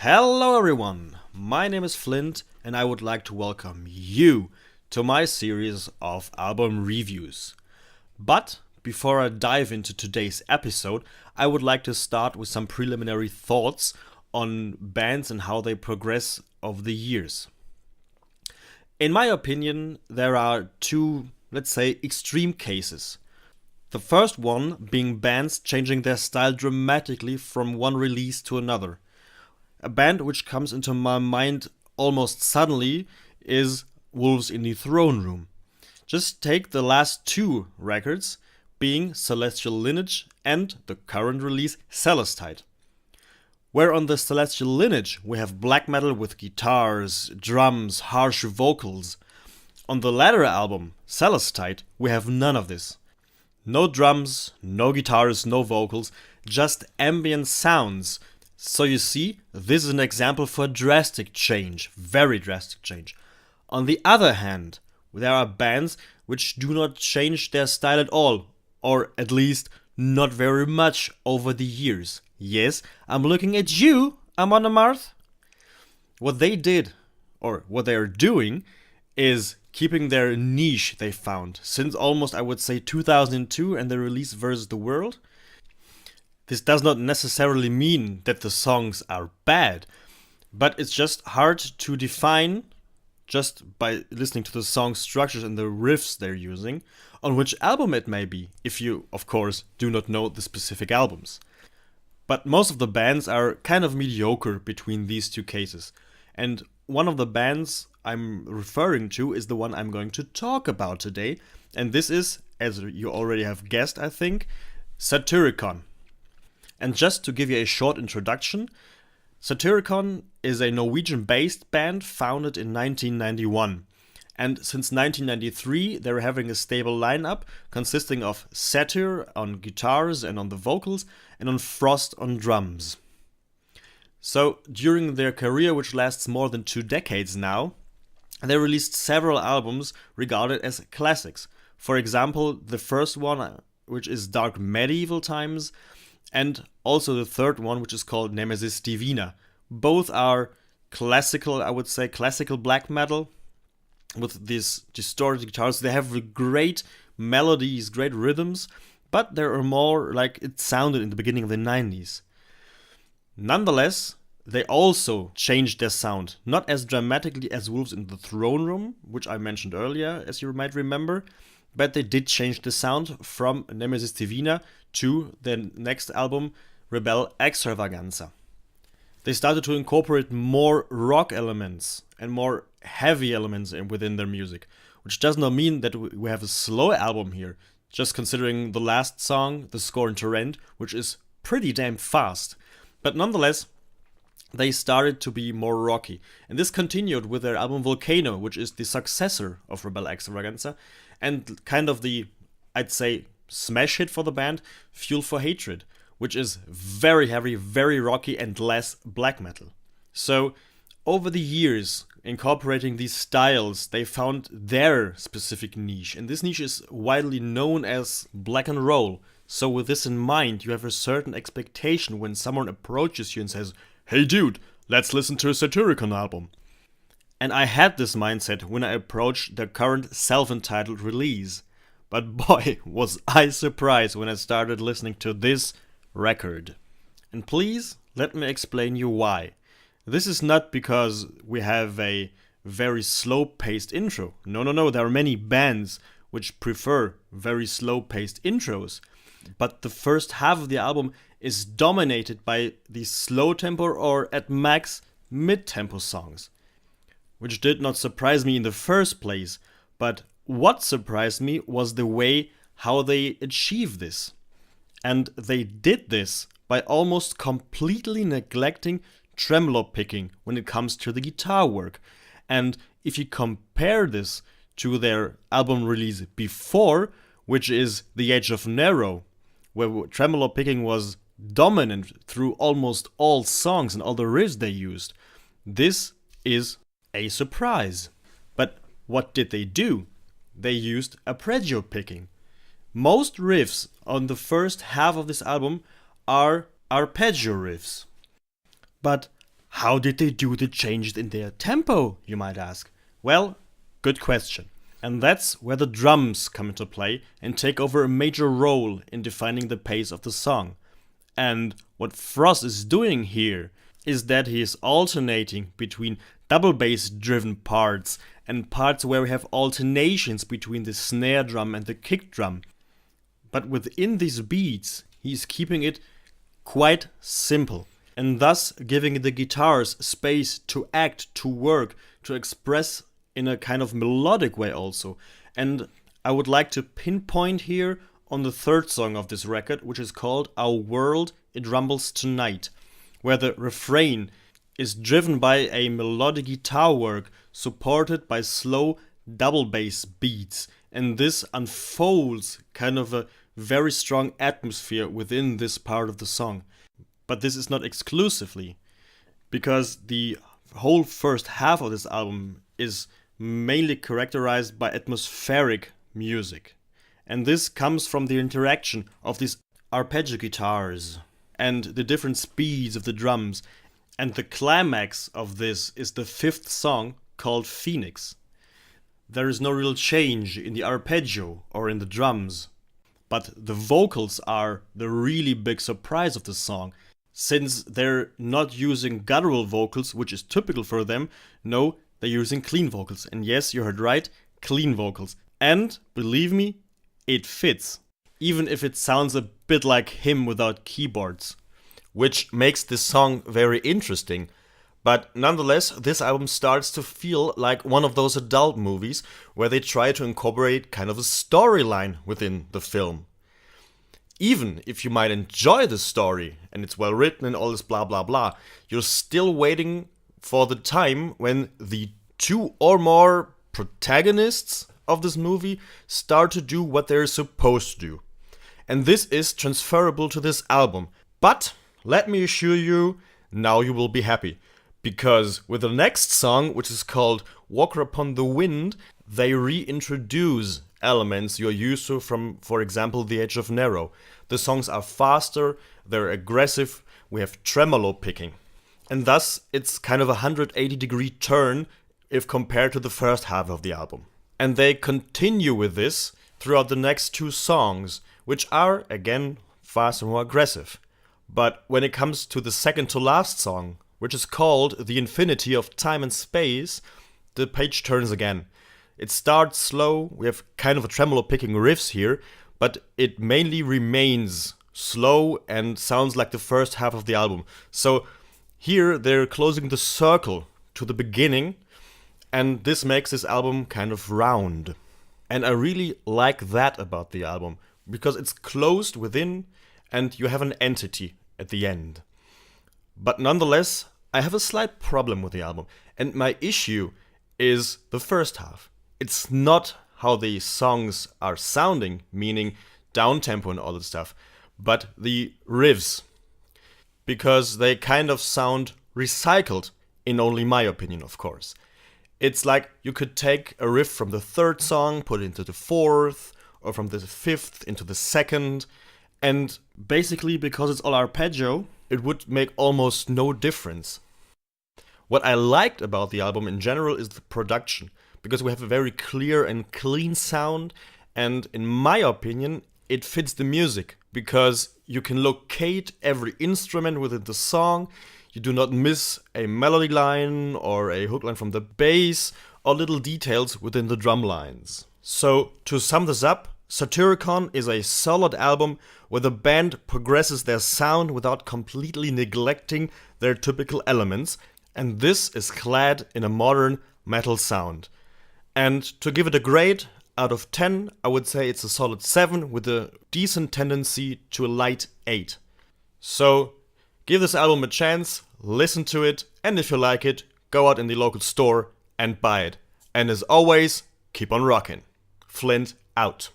Hello everyone, my name is Flint and I would like to welcome you to my series of album reviews. But before I dive into today's episode, I would like to start with some preliminary thoughts on bands and how they progress over the years. In my opinion, there are two, let's say, extreme cases. The first one being bands changing their style dramatically from one release to another. A band which comes into my mind almost suddenly is Wolves in the Throne Room. Just take the last two records, being Celestial Lineage and the current release Celestite. Where on the Celestial Lineage we have black metal with guitars, drums, harsh vocals. On the latter album, Celestite, we have none of this. No drums, no guitars, no vocals, just ambient sounds. So you see, this is an example for drastic change, very drastic change. On the other hand, there are bands which do not change their style at all, or at least not very much over the years. Yes, I'm looking at you, Amon Amarth. What they did, or what they are doing, is keeping their niche they found since almost, I would say, 2002 and the release Versus the World. This does not necessarily mean that the songs are bad, but it's just hard to define just by listening to the song structures and the riffs they're using on which album it may be, if you, of course, do not know the specific albums. But most of the bands are kind of mediocre between these two cases. And one of the bands I'm referring to is the one I'm going to talk about today. And this is, as you already have guessed, I think, Satyricon. And just to give you a short introduction, Satyricon is a Norwegian-based band founded in 1991. And since 1993, they're having a stable lineup consisting of Satyr on guitars and on the vocals, and on Frost on drums. So during their career, which lasts more than 2 decades now, they released several albums regarded as classics. For example, the first one, which is Dark Medieval Times, and also the third one, which is called Nemesis Divina. Both are classical, I would say, classical black metal with these distorted guitars. They have great melodies, great rhythms, but they are more like it sounded in the beginning of the 90s. Nonetheless, they also changed their sound, not as dramatically as Wolves in the Throne Room, which I mentioned earlier, as you might remember, but they did change the sound from Nemesis Divina to their next album, Rebel Extravaganza. They started to incorporate more rock elements and more heavy elements within their music, which does not mean that we have a slow album here, just considering the last song, The Scorn to Rend, which is pretty damn fast. But nonetheless, they started to be more rocky. And this continued with their album Volcano, which is the successor of Rebel Extravaganza, and kind of the, I'd say, smash hit for the band, Fuel for Hatred, which is very heavy, very rocky, and less black metal. So, over the years, incorporating these styles, they found their specific niche, and this niche is widely known as black and roll. So with this in mind, you have a certain expectation when someone approaches you and says, "Hey dude, let's listen to a Satyricon album." And I had this mindset when I approached their current self-entitled release. But boy, was I surprised when I started listening to this record. And please, let me explain you why. This is not because we have a very slow-paced intro. No, there are many bands which prefer very slow-paced intros. But the first half of the album is dominated by these slow tempo or at max mid-tempo songs, which did not surprise me in the first place, but what surprised me was the way how they achieved this. And they did this by almost completely neglecting tremolo picking when it comes to the guitar work. And if you compare this to their album release before, which is The Age of Nero, where tremolo picking was dominant through almost all songs and all the riffs they used, this is a surprise. But what did they do? They used arpeggio picking. Most riffs on the first half of this album are arpeggio riffs. But How did they do the changes in their tempo, you might ask? Well, good question. And that's where the drums come into play and take over a major role in defining the pace of the song. And what Frost is doing here is that he is alternating between double bass driven parts and parts where we have alternations between the snare drum and the kick drum. But within these beats, he's keeping it quite simple, and thus giving the guitars space to act, to work, to express in a kind of melodic way also. And I would like to pinpoint here on the third song of this record, which is called Our World, It Rumbles Tonight, where the refrain is driven by a melodic guitar work supported by slow double bass beats, and this unfolds kind of a very strong atmosphere within this part of the song. But this is not exclusively, because the whole first half of this album is mainly characterized by atmospheric music. And this comes from the interaction of these arpeggio guitars and the different speeds of the drums. And the climax of this is the fifth song called Phoenix. There is no real change in the arpeggio or in the drums, but the vocals are the really big surprise of the song, since they're not using guttural vocals, which is typical for them. No, they're using clean vocals. And yes, you heard right, clean vocals. And believe me, it fits, even if it sounds a bit like him without keyboards, which makes this song very interesting. But nonetheless, this album starts to feel like one of those adult movies where they try to incorporate kind of a storyline within the film. Even if you might enjoy the story and it's well written and all this blah blah blah, you're still waiting for the time when the two or more protagonists of this movie start to do what they're supposed to do. And this is transferable to this album. But let me assure you, now you will be happy. Because with the next song, which is called Walker Upon the Wind, they reintroduce elements you're used to from, for example, The Edge of Narrow. The songs are faster, they're aggressive, we have tremolo picking. And thus, it's kind of a 180-degree turn if compared to the first half of the album. And they continue with this throughout the next two songs, which are, again, fast and more aggressive. But when it comes to the second to last song, which is called The Infinity of Time and Space, the page turns again. It starts slow, we have kind of a tremolo picking riffs here, but it mainly remains slow and sounds like the first half of the album. So here they're closing the circle to the beginning, and this makes this album kind of round. And I really like that about the album, because it's closed within and you have an entity at the end. But nonetheless, I have a slight problem with the album, and my issue is the first half. It's not how the songs are sounding, meaning downtempo and all that stuff, but the riffs, because they kind of sound recycled, in only my opinion, of course. It's like you could take a riff from the third song, put it into the fourth, or from the fifth into the second, and basically, because it's all arpeggio, it would make almost no difference. What I liked about the album in general is the production, because we have a very clear and clean sound, and in my opinion, it fits the music, because you can locate every instrument within the song, you do not miss a melody line or a hook line from the bass, or little details within the drum lines. So, to sum this up, Satyricon is a solid album where the band progresses their sound without completely neglecting their typical elements, and this is clad in a modern metal sound. And to give it a grade out of 10, I would say it's a solid 7 with a decent tendency to a light 8. So, give this album a chance, listen to it, and if you like it, go out in the local store and buy it. And as always, keep on rockin'. Flint out.